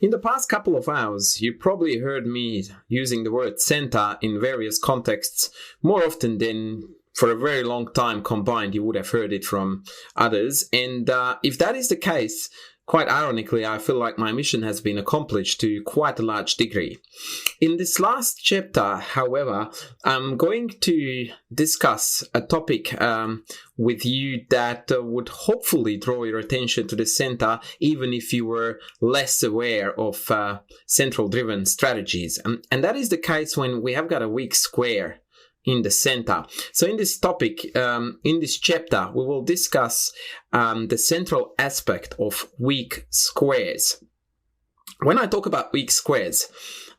In the past couple of hours, you probably heard me using the word center in various contexts more often than for a very long time combined. You would have heard it from others. And if that is the case, quite ironically, I feel like my mission has been accomplished to quite a large degree. In this last chapter, however, I'm going to discuss a topic with you that would hopefully draw your attention to the center, even if you were less aware of central-driven strategies. And that is the case when we have got a weak square in the center. So in this topic, in this chapter, we will discuss the central aspect of weak squares. When I talk about weak squares,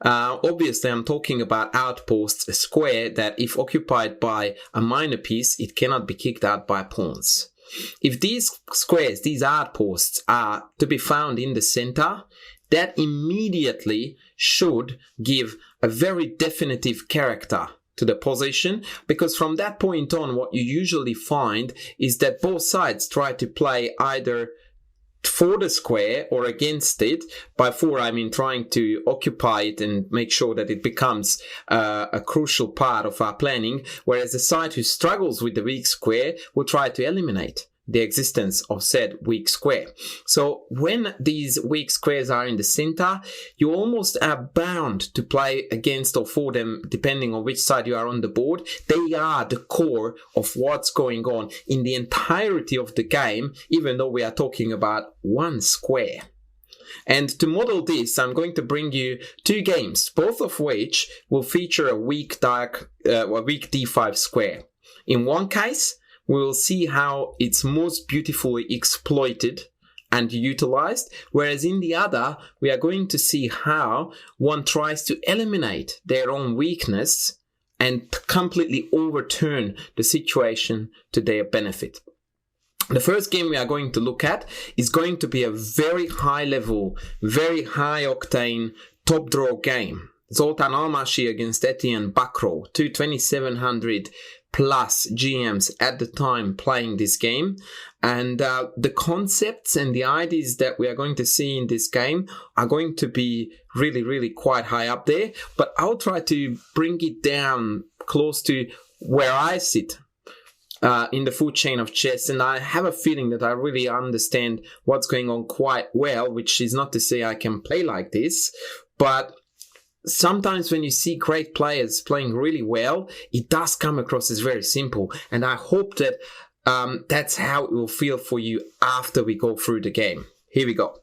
obviously I'm talking about outposts, a square that if occupied by a minor piece, it cannot be kicked out by pawns. If these squares, these outposts, are to be found in the center, that immediately should give a very definitive character to the position, because from that point on, what you usually find is that both sides try to play either for the square or against it. By for, I mean trying to occupy it and make sure that it becomes a crucial part of our planning, whereas the side who struggles with the weak square will try to eliminate the existence of said weak square. So when these weak squares are in the center, you almost are bound to play against or for them, depending on which side you are on the board. They are the core of what's going on in the entirety of the game, even though we are talking about one square. And to model this, I'm going to bring you two games, both of which will feature a weak d5 square. In one case, we will see how it's most beautifully exploited and utilized, whereas in the other, we are going to see how one tries to eliminate their own weakness and completely overturn the situation to their benefit. The first game we are going to look at is going to be a very high level, very high octane top draw game. Zoltán Almási against Etienne Bacrot, two 2700 plus GMs at the time playing this game, and the concepts and the ideas that we are going to see in this game are going to be really quite high up there, but I'll try to bring it down close to where I sit in the food chain of chess, and I have a feeling that I really understand what's going on quite well, which is not to say I can play like this, but sometimes when you see great players playing really well, it does come across as very simple. And I hope that that's how it will feel for you after we go through the game. Here we go.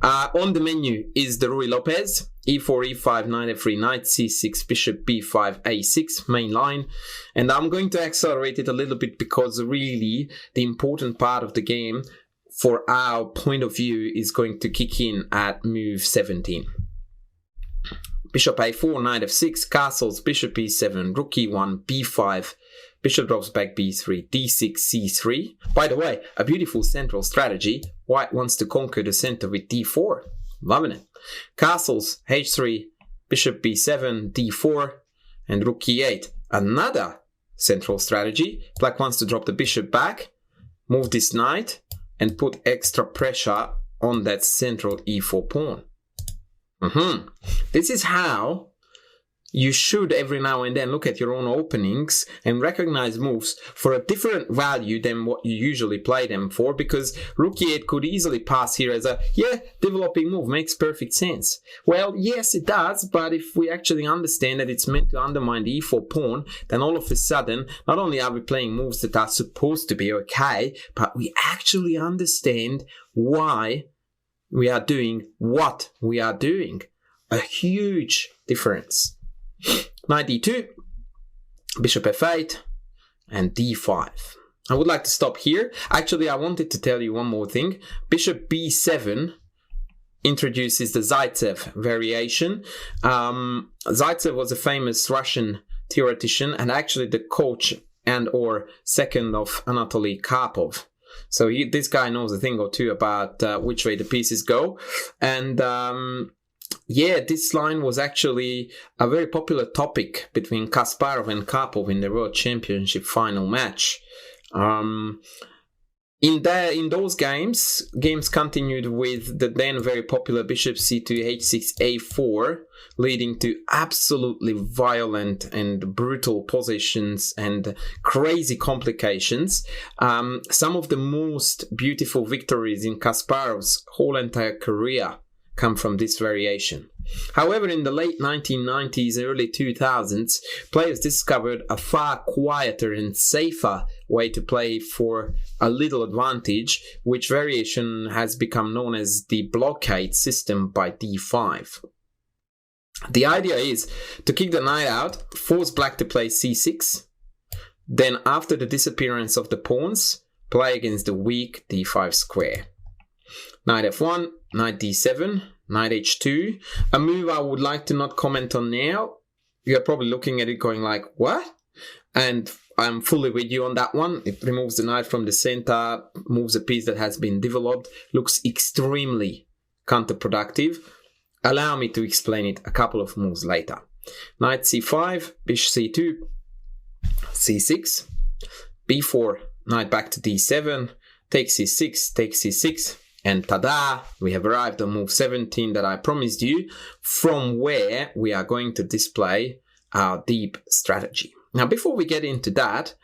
On the menu is the Ruy Lopez, e4, e5, knight f3, knight c6, bishop b5, a6, main line. And I'm going to accelerate it a little bit because really the important part of the game for our point of view is going to kick in at move 17. Bishop a4, knight f6, castles, bishop e7, rook e1, b5, bishop drops back b3, d6, c3. By the way, a beautiful central strategy. White wants to conquer the center with d4. Loving it. Castles, h3, bishop b7, d4, and rook e8. Another central strategy. Black wants to drop the bishop back, move this knight, and put extra pressure on that central e4 pawn. This is how you should every now and then look at your own openings and recognize moves for a different value than what you usually play them for, because rook e8 could easily pass here as a, developing move, makes perfect sense. Well, yes, it does, but if we actually understand that it's meant to undermine the e4 pawn, then all of a sudden, not only are we playing moves that are supposed to be okay, but we actually understand why we are doing what we are doing. A huge difference. Knight d2, bishop f8, and d5. I would like to stop here. Actually, I wanted to tell you one more thing. Bishop b7 introduces the Zaitsev variation. Zaitsev was a famous Russian theoretician and actually the coach and or second of Anatoly Karpov. So this guy knows a thing or two about which way the pieces go. And this line was actually a very popular topic between Kasparov and Karpov in the World Championship final match. In those games continued with the then very popular bishop c2, h6, a4, leading to absolutely violent and brutal positions and crazy complications. Some of the most beautiful victories in Kasparov's whole entire career come from this variation. However, in the late 1990s, early 2000s, players discovered a far quieter and safer way to play for a little advantage, which variation has become known as the blockade system by d5. The idea is to kick the knight out, force black to play c6, then after the disappearance of the pawns, play against the weak d5 square. Knight f1, knight d7, knight h2, a move I would like to not comment on now. You're probably looking at it going like, what? And I'm fully with you on that one. It removes the knight from the center, moves a piece that has been developed, looks extremely counterproductive. Allow me to explain it a couple of moves later. Knight c5, bishop c2, c6, b4, knight back to d7, take c6, take c6, and tada, we have arrived on move 17 that I promised you, from where we are going to display our deep strategy. Now, before we get into that,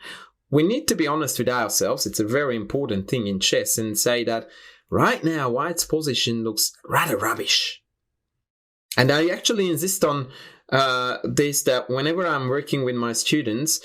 we need to be honest with ourselves. It's a very important thing in chess, and say that right now White's position looks rather rubbish. And I actually insist on this, that whenever I'm working with my students,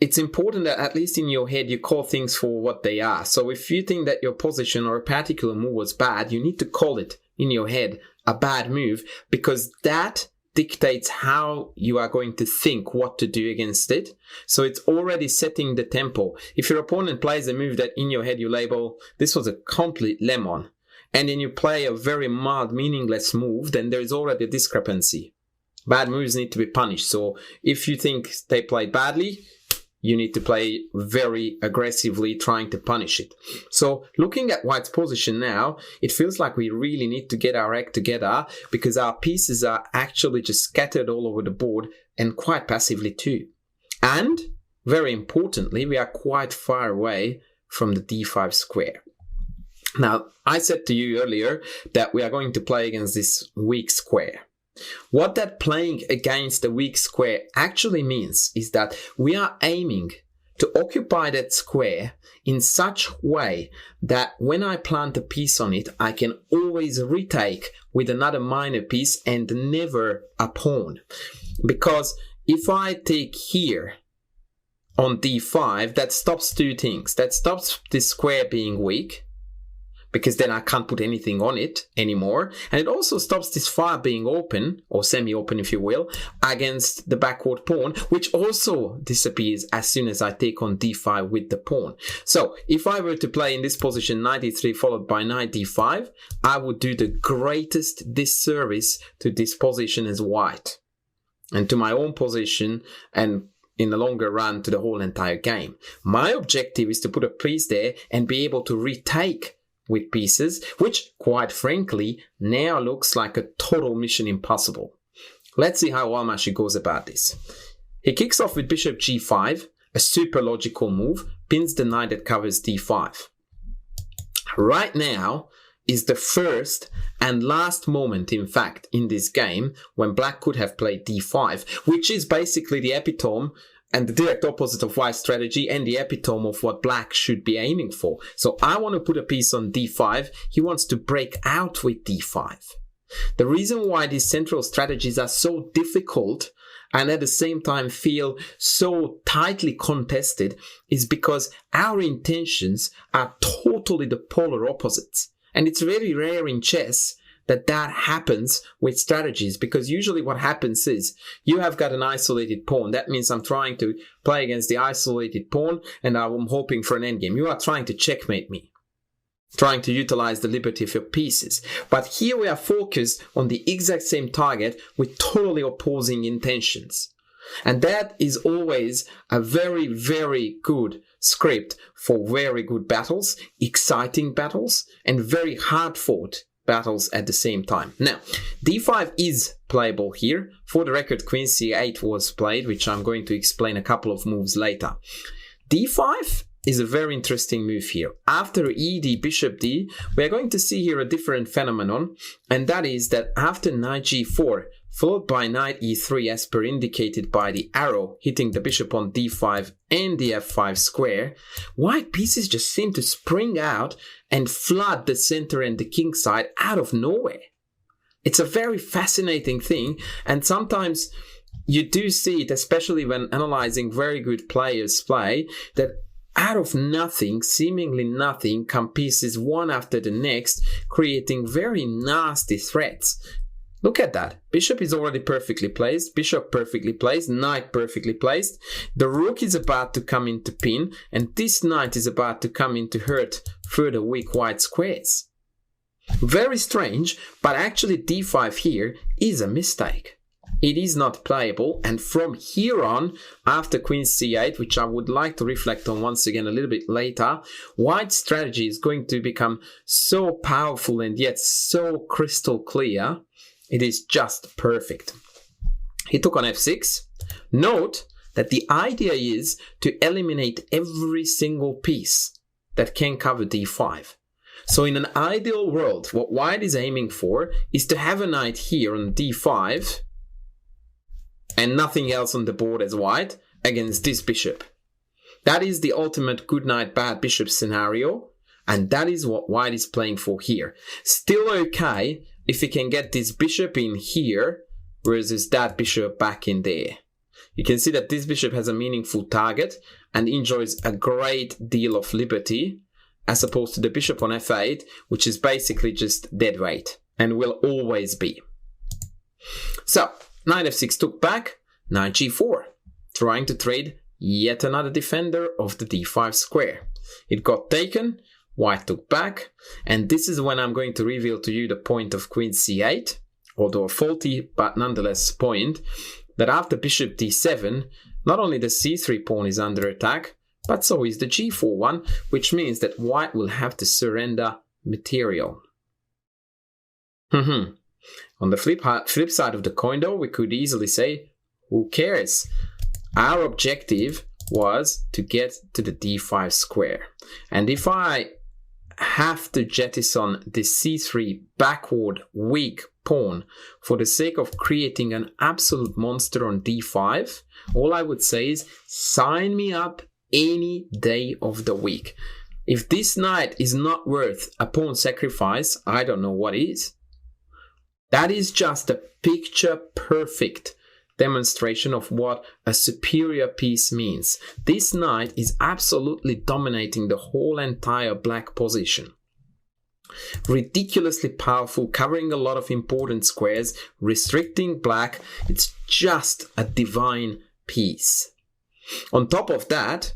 it's important that at least in your head you call things for what they are. So if you think that your position or a particular move was bad, you need to call it in your head a bad move, because that dictates how you are going to think what to do against it. So it's already setting the tempo. If your opponent plays a move that in your head you label, this was a complete lemon, and then you play a very mild, meaningless move, then there is already a discrepancy. Bad moves need to be punished. So if you think they played badly, you need to play very aggressively, trying to punish it. So looking at White's position now, it feels like we really need to get our act together, because our pieces are actually just scattered all over the board, and quite passively too. And very importantly, we are quite far away from the d5 square. Now, I said to you earlier that we are going to play against this weak square. What that playing against the weak square actually means is that we are aiming to occupy that square in such way that when I plant a piece on it, I can always retake with another minor piece and never a pawn. Because if I take here on d5, that stops two things. That stops this square being weak, because then I can't put anything on it anymore. And it also stops this file being open, or semi-open if you will, against the backward pawn, which also disappears as soon as I take on d5 with the pawn. So if I were to play in this position knight e3 followed by knight d5, I would do the greatest disservice to this position as White, and to my own position, and in the longer run to the whole entire game. My objective is to put a piece there and be able to retake with pieces, which, quite frankly, now looks like a total mission impossible. Let's see how Almashi goes about this. He kicks off with bishop g5, a super logical move, pins the knight that covers d5. Right now is the first and last moment, in fact, in this game when black could have played d5, which is basically the epitome and the direct opposite of White's strategy, and the epitome of what black should be aiming for. So I want to put a piece on d5. He wants to break out with d5. The reason why these central strategies are so difficult and at the same time feel so tightly contested is because our intentions are totally the polar opposites. And it's very rare in chess that happens with strategies, because usually what happens is you have got an isolated pawn. That means I'm trying to play against the isolated pawn and I'm hoping for an endgame. You are trying to checkmate me, trying to utilize the liberty of your pieces. But here we are focused on the exact same target with totally opposing intentions. And that is always a very, very good script for very good battles, exciting battles, and very hard-fought battles at the same time. Now, d5 is playable here. For the record, queen c8 was played, which I'm going to explain a couple of moves later. d5 is a very interesting move here. After ED, bishop D, we are going to see here a different phenomenon, and that is that after knight G4, followed by knight E3 as per indicated by the arrow hitting the bishop on D5 and the F5 square, white pieces just seem to spring out and flood the center and the king side out of nowhere. It's a very fascinating thing, and sometimes you do see it, especially when analyzing very good players play, that out of nothing, seemingly nothing, come pieces one after the next, creating very nasty threats. Look at that. Bishop is already perfectly placed, bishop perfectly placed, knight perfectly placed. The rook is about to come into pin, and this knight is about to come in to hurt further weak white squares. Very strange, but actually D5 here is a mistake. It is not playable, and from here on, after Queen C8, which I would like to reflect on once again a little bit later, white's strategy is going to become so powerful and yet so crystal clear. It is just perfect. He took on F6. Note that the idea is to eliminate every single piece that can cover D5. So in an ideal world, what white is aiming for is to have a knight here on D5 and nothing else on the board as white against this bishop. That is the ultimate good knight, bad bishop scenario, and that is what white is playing for here. Still okay if he can get this bishop in here versus that bishop back in there. You can see that this bishop has a meaningful target and enjoys a great deal of liberty, as opposed to the bishop on F8, which is basically just dead weight and will always be. So, knight F6 took back, knight G4, trying to trade yet another defender of the D5 square. It got taken, white took back, and this is when I'm going to reveal to you the point of Queen C8, although a faulty but nonetheless point, that after bishop D7, not only the C3 pawn is under attack, but so is the G4 one, which means that white will have to surrender material. On the flip side of the coin though, we could easily say, who cares? Our objective was to get to the D5 square. And if I have to jettison the C3 backward weak pawn for the sake of creating an absolute monster on D5, all I would say is sign me up any day of the week. If this knight is not worth a pawn sacrifice, I don't know what is. That is just a picture perfect demonstration of what a superior piece means. This knight is absolutely dominating the whole entire black position. Ridiculously powerful, covering a lot of important squares, restricting black. It's just a divine piece. On top of that,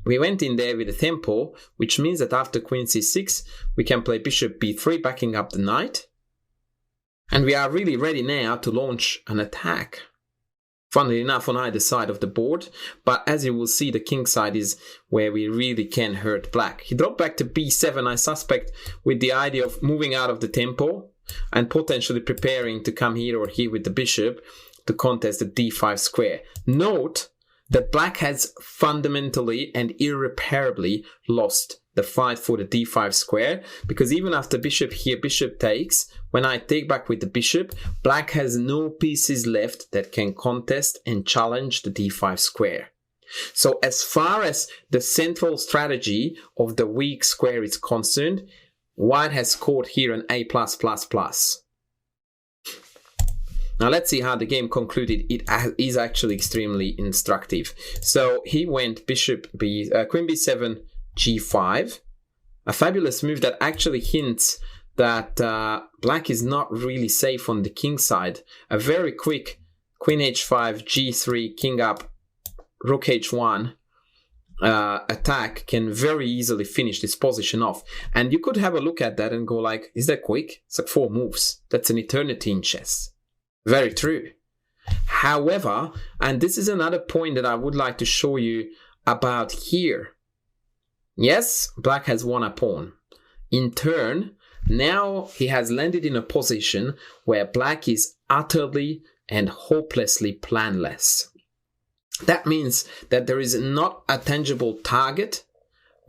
we went in there with a tempo, which means that after Queen C6, we can play Bishop B3, backing up the knight. And we are really ready now to launch an attack. Funnily enough, on either side of the board, but as you will see, the king side is where we really can hurt black. He dropped back to B7, I suspect, with the idea of moving out of the tempo and potentially preparing to come here or here with the bishop to contest the D5 square. Note that black has fundamentally and irreparably lost the fight for the D5 square, because even after bishop here, bishop takes, when I take back with the bishop, black has no pieces left that can contest and challenge the D5 square. So as far as the central strategy of the weak square is concerned, white has scored here an A+++. Now let's see how the game concluded. It is actually extremely instructive. So he went bishop B, Queen B7, G5, a fabulous move that actually hints that black is not really safe on the king side. A very quick Queen H5, G3, king up, Rook H1 attack can very easily finish this position off. And you could have a look at that and go like, is that quick? It's like 4 moves. That's an eternity in chess. Very true. However, and this is another point that I would like to show you about here. Yes, black has won a pawn. In turn, now he has landed in a position where black is utterly and hopelessly planless. That means that there is not a tangible target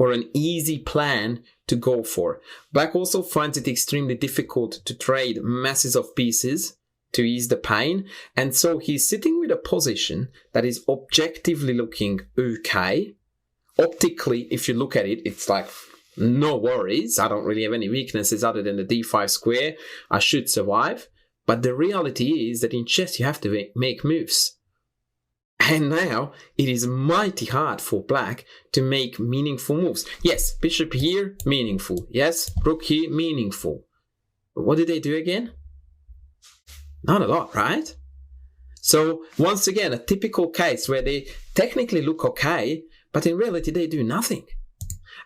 or an easy plan to go for. Black also finds it extremely difficult to trade masses of pieces to ease the pain, and so he's sitting with a position that is objectively looking okay. Optically, if you look at it, it's like, no worries, I don't really have any weaknesses other than the d5 square, I should survive. But the reality is that in chess you have to make moves. And now it is mighty hard for black to make meaningful moves. Yes, bishop here, meaningful. Yes, rook here, meaningful. But what did they do again? Not a lot, right? So once again, a typical case where they technically look okay, but in reality they do nothing.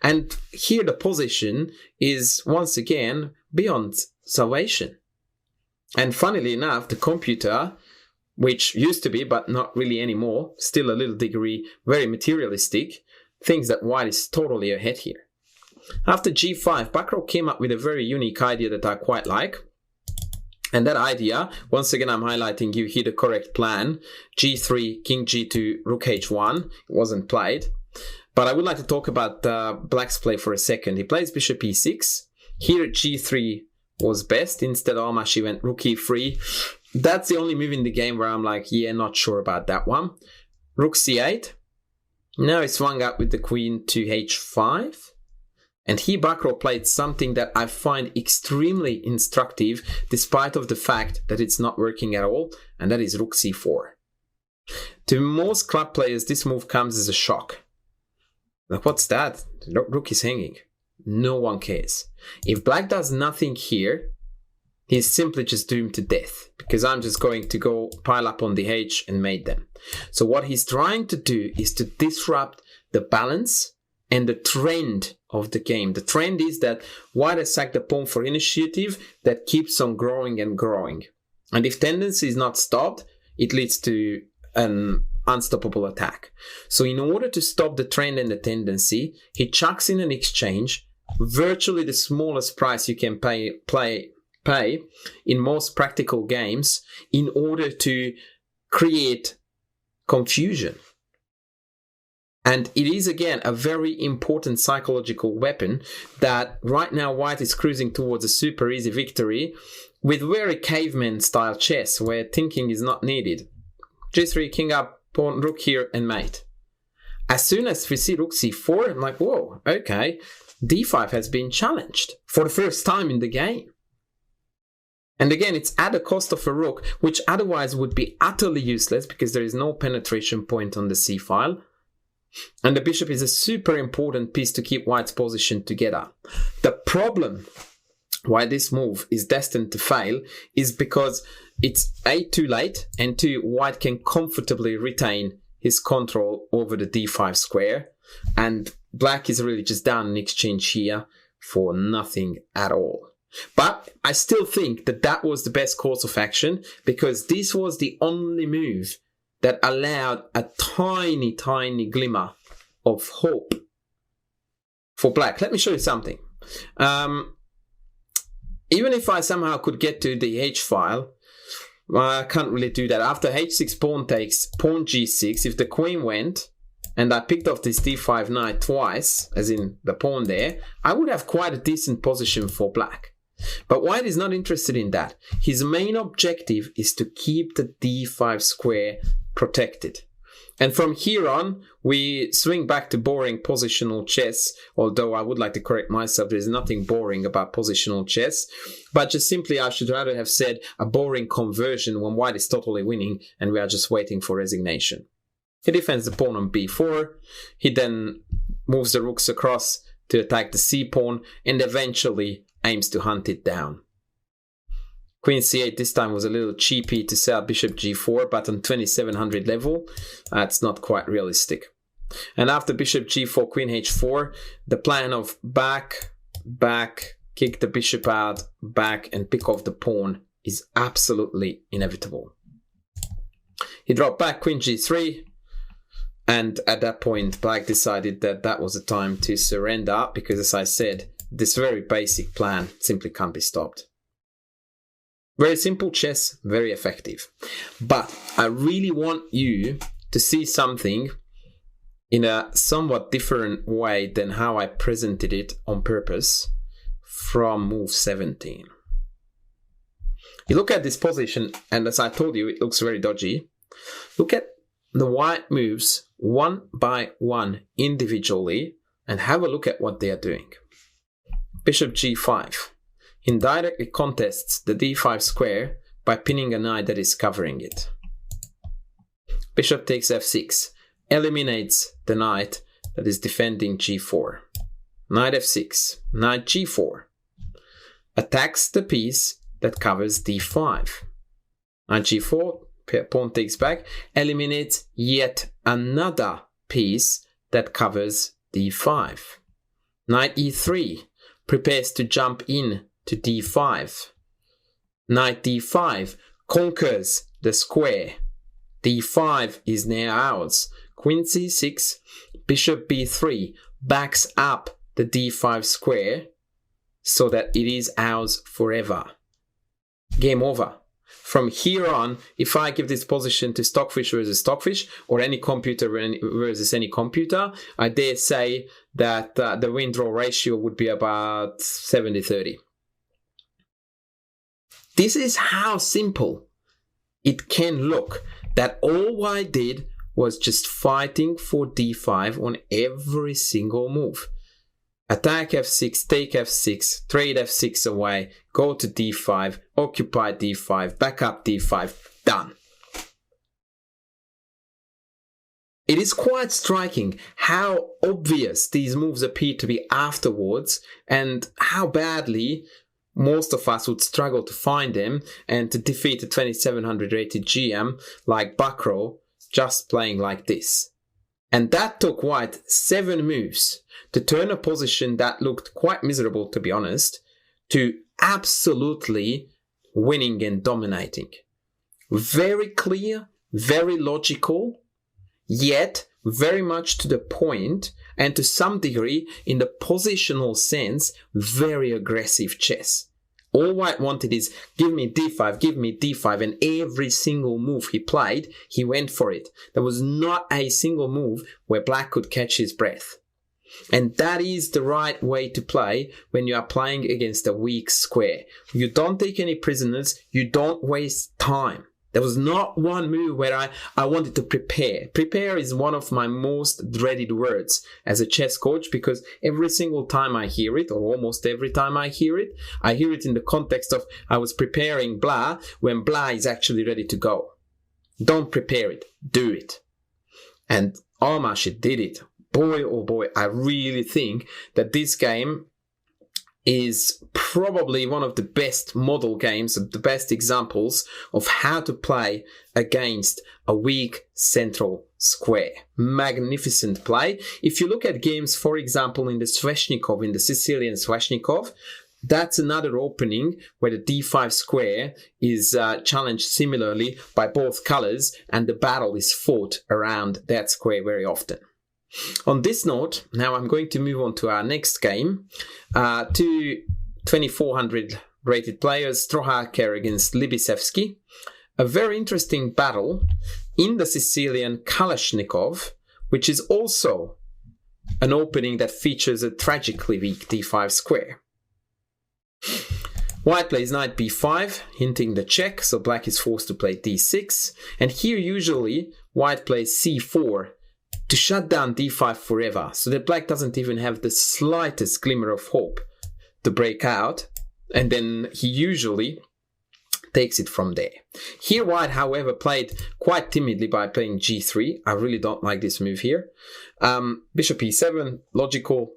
And here the position is once again beyond salvation. And funnily enough, the computer, which used to be, but not really anymore, still a little degree very materialistic, thinks that white is totally ahead here. After g5, Bacrot came up with a very unique idea that I quite like. And that idea, once again I'm highlighting you here the correct plan, g3, king g2, rook h1, it wasn't played. But I would like to talk about black's play for a second. He plays bishop e6. Here g3 was best. Instead Almash went rook e3. That's the only move in the game where I'm like, yeah, not sure about that one. Rook c8. Now he swung up with the queen to h5. And here Bacrot played something that I find extremely instructive, despite of the fact that it's not working at all, and that is rook c4. To most club players, this move comes as a shock. Like, what's that? The rook is hanging. No one cares. If black does nothing here, he's simply just doomed to death, because I'm just going to go pile up on the h and mate them. So what he's trying to do is to disrupt the balance and the trend of the game. The trend is that white has sacked the pawn for initiative that keeps on growing and growing. And if tendency is not stopped, it leads to an unstoppable attack. So in order to stop the trend and the tendency, he chucks in an exchange, virtually the smallest price you can pay in most practical games, in order to create confusion. And it is, again, a very important psychological weapon that right now white is cruising towards a super easy victory with very caveman style chess where thinking is not needed. g3, king up, pawn, rook here, and mate. As soon as we see rook c4, I'm like, whoa, okay, d5 has been challenged for the first time in the game. And again, it's at the cost of a rook, which otherwise would be utterly useless because there is no penetration point on the c-file. And the bishop is a super important piece to keep white's position together. The problem why this move is destined to fail is because it's A, too late, and 2, white can comfortably retain his control over the d5 square, and black is really just down an exchange here for nothing at all. But I still think that that was the best course of action, because this was the only move that allowed a tiny, tiny glimmer of hope for black. Let me show you something. Even if I somehow could get to the h-file, I can't really do that. After h6 pawn takes, pawn g6, if the queen went, and I picked off this d5 knight twice, as in the pawn there, I would have quite a decent position for black. But white is not interested in that. His main objective is to keep the d5 square protected. And from here on, we swing back to boring positional chess, although I would like to correct myself, there's nothing boring about positional chess, but just simply I should rather have said a boring conversion when white is totally winning and we are just waiting for resignation. He defends the pawn on b4, he then moves the rooks across to attack the c-pawn, and eventually aims to hunt it down. Queen c8 this time was a little cheapy to set up bishop g4, but on 2700 level, that's not quite realistic. And after bishop g4, queen h4, the plan of back, kick the bishop out, back, and pick off the pawn is absolutely inevitable. He dropped back, queen g3, and at that point, black decided that that was the time to surrender, because as I said, this very basic plan simply can't be stopped. Very simple chess, very effective. But I really want you to see something in a somewhat different way than how I presented it on purpose from move 17. You look at this position, and as I told you, it looks very dodgy. Look at the white moves one by one individually and have a look at what they are doing. Bishop g5 indirectly contests the d5 square by pinning a knight that is covering it. Bishop takes f6 eliminates the knight that is defending g4. Knight f6, knight g4 attacks the piece that covers d5. Knight g4, pawn takes back, eliminates yet another piece that covers d5. Knight e3 prepares to jump in to d5. Knight d5 conquers the square. d5 is now ours. Queen c6, bishop b3 backs up the d5 square so that it is ours forever. Game over. From here on, if I give this position to Stockfish versus Stockfish, or any computer versus any computer, I dare say that the win-draw ratio would be about 70-30. This is how simple it can look, that all White did was just fighting for d5 on every single move. Attack f6, take f6, trade f6 away, go to d5, occupy d5, back up d5, done. It is quite striking how obvious these moves appear to be afterwards, and how badly most of us would struggle to find them and to defeat a 2700 rated GM like Bakro just playing like this. And that took White 7 moves to turn a position that looked quite miserable, to be honest, to absolutely winning and dominating. Very clear, very logical, yet very much to the point, and to some degree, in the positional sense, very aggressive chess. All White wanted is, give me d5, and every single move he played, he went for it. There was not a single move where Black could catch his breath. And that is the right way to play when you are playing against a weak square. You don't take any prisoners, you don't waste time. There was not one move where I wanted to prepare. Prepare is one of my most dreaded words as a chess coach, because every single time I hear it, or almost every time I hear it in the context of I was preparing blah when blah is actually ready to go. Don't prepare it, do it. And Almashid did it. Boy, oh boy, I really think that this game is probably one of the best model games, the best examples of how to play against a weak central square. Magnificent play. If you look at games, for example, in the Sveshnikov, in the Sicilian Sveshnikov, that's another opening where the d5 square is challenged similarly by both colors, and the battle is fought around that square very often. On this note, now I'm going to move on to our next game. Two 2400 rated players, Strohaker against Libisevsky. A very interesting battle in the Sicilian Kalashnikov, which is also an opening that features a tragically weak d5 square. White plays knight b5, hinting the check, so Black is forced to play d6. And here usually White plays c4 to shut down d5 forever, so that Black doesn't even have the slightest glimmer of hope to break out, and then he usually takes it from there. Here White, however, played quite timidly by playing g3. I really don't like this move here. Bishop e7, logical.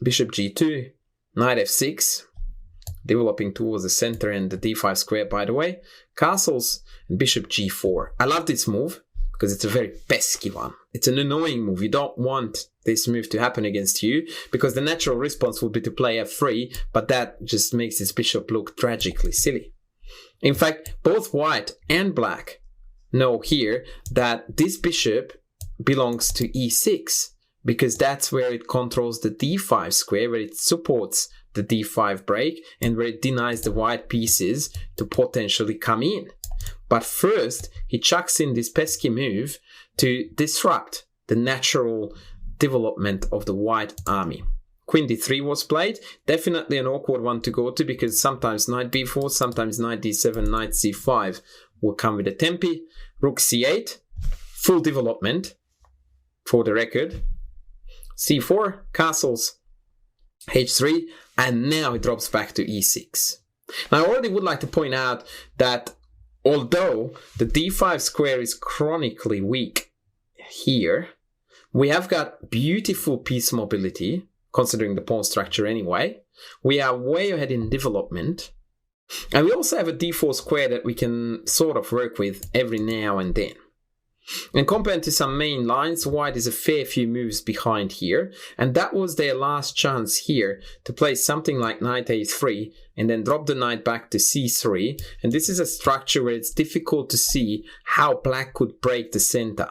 Bishop g2, knight f6, developing towards the center and the d5 square, by the way. Castles, and bishop g4. I love this move because it's a very pesky one. It's an annoying move. You don't want this move to happen against you, because the natural response would be to play f3, but that just makes this bishop look tragically silly. In fact, both White and Black know here that this bishop belongs to e6, because that's where it controls the d5 square, where it supports the d5 break, and where it denies the white pieces to potentially come in. But first, he chucks in this pesky move to disrupt the the natural development of the white army. Queen d3 was played. Definitely an awkward one to go to because sometimes knight b4, sometimes knight d7, knight c5 will come with a tempi. Rook c8, full development for the record. c4, castles, h3, and now it drops back to e6. Now I already would like to point out that although the d5 square is chronically weak here, we have got beautiful piece mobility, considering the pawn structure anyway. We are way ahead in development. And we also have a d4 square that we can sort of work with every now and then. And compared to some main lines, white is a fair few moves behind here. And that was their last chance here to play something like knight a3 and then drop the knight back to c3. And this is a structure where it's difficult to see how black could break the center.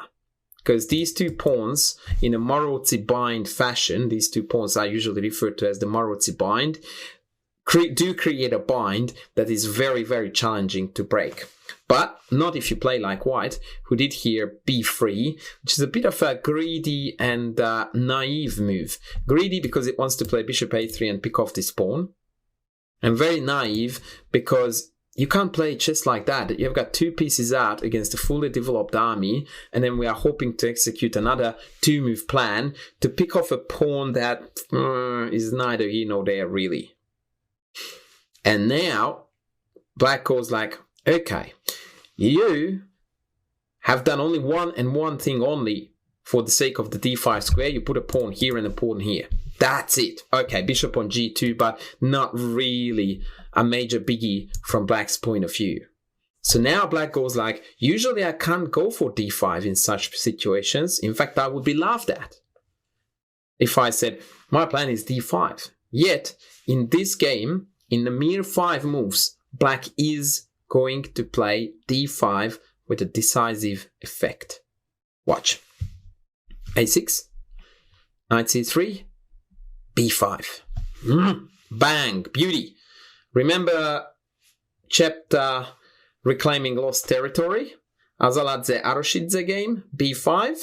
Because these two pawns, in a Maróczy bind fashion, these two pawns are usually referred to as the Maróczy bind, do create a bind that is very, very challenging to break. But not if you play like white, who did here b3, which is a bit of a greedy and naive move. Greedy because it wants to play bishop a3 and pick off this pawn. And very naive because you can't play chess like that. You've got two pieces out against a fully developed army, and then we are hoping to execute another two-move plan to pick off a pawn that is neither here nor there, really. And now, black goes like, okay, you have done only one thing only for the sake of the d5 square. You put a pawn here and a pawn here. That's it. Okay, bishop on g2, but not really a major biggie from black's point of view. So now black goes like, usually I can't go for d5 in such situations. In fact, I would be laughed at if I said, my plan is d5. Yet, in this game, in the mere 5 moves, black is going to play d5 with a decisive effect. Watch. a6, knight c3, b5. Bang, beauty. Remember chapter Reclaiming Lost Territory? Azaladze Aroshidze game, b5?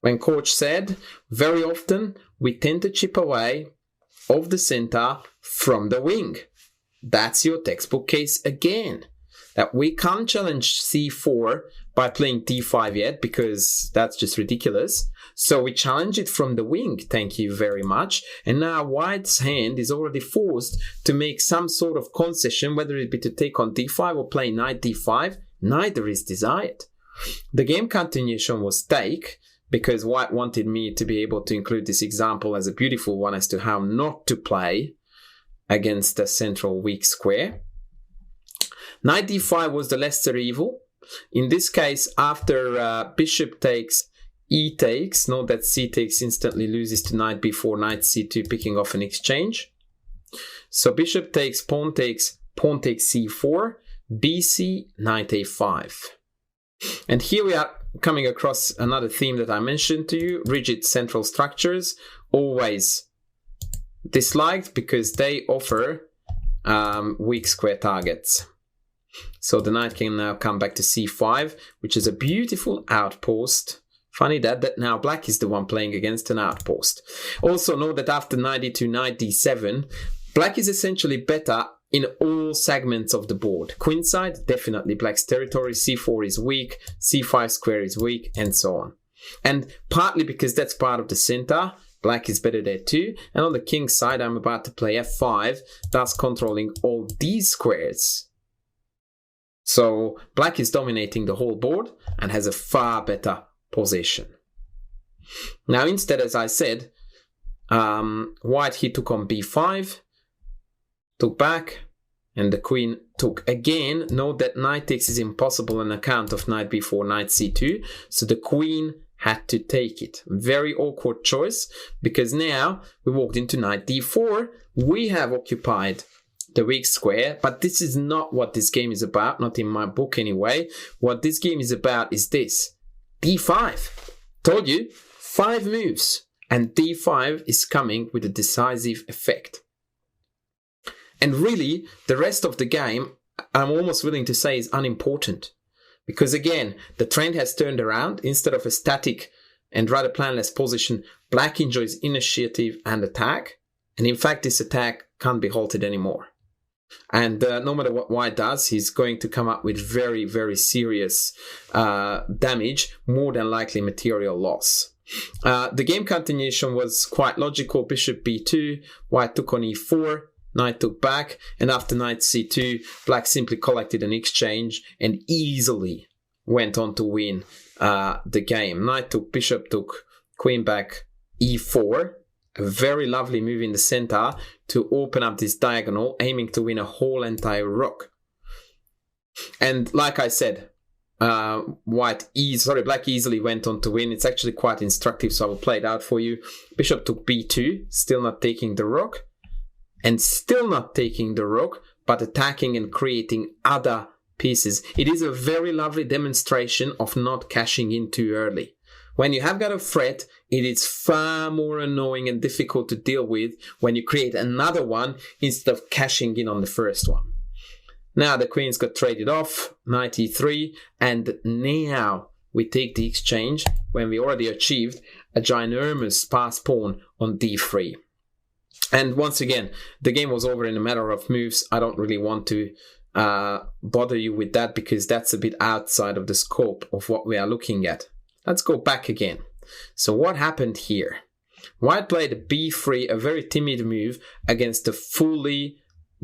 When coach said, very often we tend to chip away of the center from the wing. That's your textbook case again. That we can't challenge c4 by playing d5 yet, because that's just ridiculous. So we challenge it from the wing, thank you very much. And now white's hand is already forced to make some sort of concession, whether it be to take on d5 or play knight d5. Neither is desired. The game continuation was take, because white wanted me to be able to include this example as a beautiful one as to how not to play against a central weak square. Knight d5 was the lesser evil. In this case, after bishop takes, e takes, note that c takes instantly loses to knight b4, knight c2, picking off an exchange. So bishop takes, pawn takes c4, bc, knight a5. And here we are coming across another theme that I mentioned to you, rigid central structures, always disliked because they offer weak square targets. So the knight can now come back to c5, which is a beautiful outpost. Funny that now black is the one playing against an outpost. Also note that after knight d2, knight d7, black is essentially better in all segments of the board. Queenside, definitely black's territory, c4 is weak, c5 square is weak, and so on. And partly because that's part of the center, black is better there too. And on the king side, I'm about to play f5, thus controlling all these squares. So black is dominating the whole board and has a far better position. Now instead, as I said, white he took on b5, took back, and the queen took again. Note that knight takes is impossible on account of knight b4, knight c2, so the queen had to take it. Very awkward choice, because now we walked into knight d4, we have occupied the weak square, but this is not what this game is about, not in my book anyway. What this game is about is this, d5. Told you, 5 moves, and d5 is coming with a decisive effect. And really, the rest of the game, I'm almost willing to say, is unimportant. Because again, the trend has turned around. Instead of a static and rather planless position, black enjoys initiative and attack. And in fact, this attack can't be halted anymore. And no matter what white does, he's going to come up with very, very serious damage, more than likely material loss. The game continuation was quite logical. Bishop b2, white took on e4, knight took back, and after knight c2, black simply collected an exchange and easily went on to win the game. Knight took, bishop took, queen back, e4. A very lovely move in the center to open up this diagonal, aiming to win a whole entire rook. And like I said, black easily went on to win. It's actually quite instructive, so I will play it out for you. Bishop took b2, still not taking the rook, and still not taking the rook, but attacking and creating other pieces. It is a very lovely demonstration of not cashing in too early. When you have got a threat, it is far more annoying and difficult to deal with when you create another one instead of cashing in on the first one. Now the queens got traded off, knight e3, and now we take the exchange when we already achieved a ginormous pass pawn on d3. And once again, the game was over in a matter of moves. I don't really want to bother you with that because that's a bit outside of the scope of what we are looking at. Let's go back again. So what happened here? White played b3, a very timid move against a fully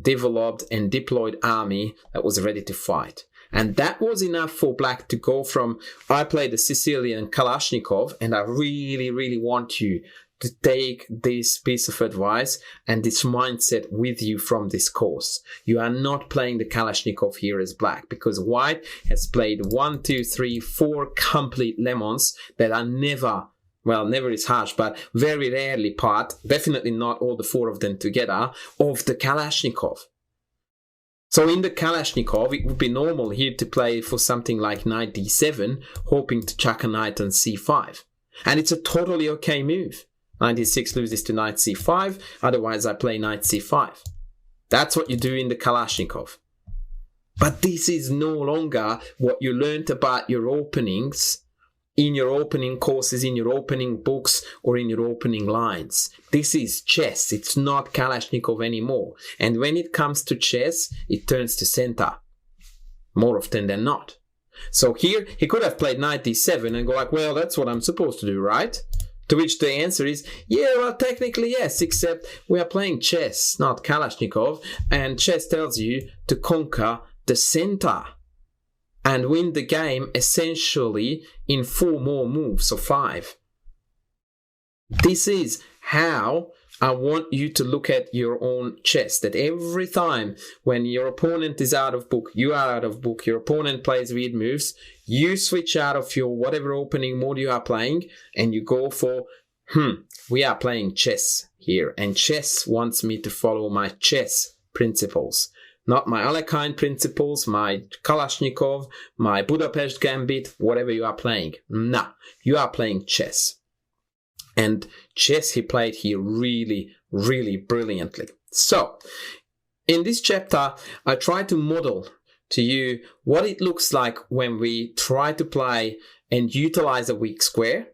developed and deployed army that was ready to fight. And that was enough for black to go from, I played the Sicilian Kalashnikov, and I really, really want you to take this piece of advice and this mindset with you from this course. You are not playing the Kalashnikov here as black, because white has played 1, 2, 3, 4 complete lemons that are never, well, never is harsh, but very rarely part, definitely not all the 4 of them together, of the Kalashnikov. So in the Kalashnikov, it would be normal here to play for something like knight d7, hoping to chuck a knight on c5. And it's a totally okay move. Knight d6 loses to knight c5, otherwise I play knight c5. That's what you do in the Kalashnikov. But this is no longer what you learned about your openings in your opening courses, in your opening books, or in your opening lines. This is chess. It's not Kalashnikov anymore. And when it comes to chess, it turns to center more often than not. So here, he could have played knight d7 and go like, well, that's what I'm supposed to do, right? To which the answer is, yeah, well, technically yes, except we are playing chess, not Kalashnikov, and chess tells you to conquer the center and win the game essentially in 4 more moves, or 5. This is how I want you to look at your own chess, that every time when your opponent is out of book, you are out of book, your opponent plays weird moves, you switch out of your whatever opening mode you are playing and you go for, we are playing chess here, and chess wants me to follow my chess principles. Not my Alekhine principles, my Kalashnikov, my Budapest Gambit, whatever you are playing. No, you are playing chess. And chess he played here really, really brilliantly. So, in this chapter, I try to model to you what it looks like when we try to play and utilize a weak square,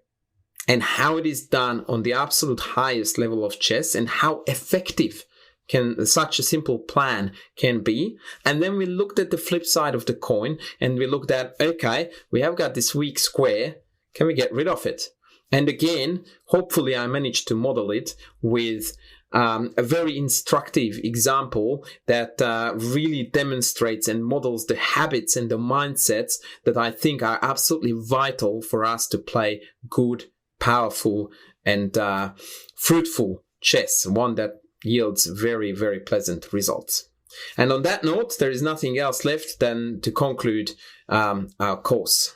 and how it is done on the absolute highest level of chess, and how effective can such a simple plan can be. And then we looked at the flip side of the coin, and we looked at, okay, we have got this weak square, can we get rid of it? And again, hopefully I managed to model it with a very instructive example that really demonstrates and models the habits and the mindsets that I think are absolutely vital for us to play good, powerful, and fruitful chess, one that yields very, very pleasant results. And on that note, there is nothing else left than to conclude our course.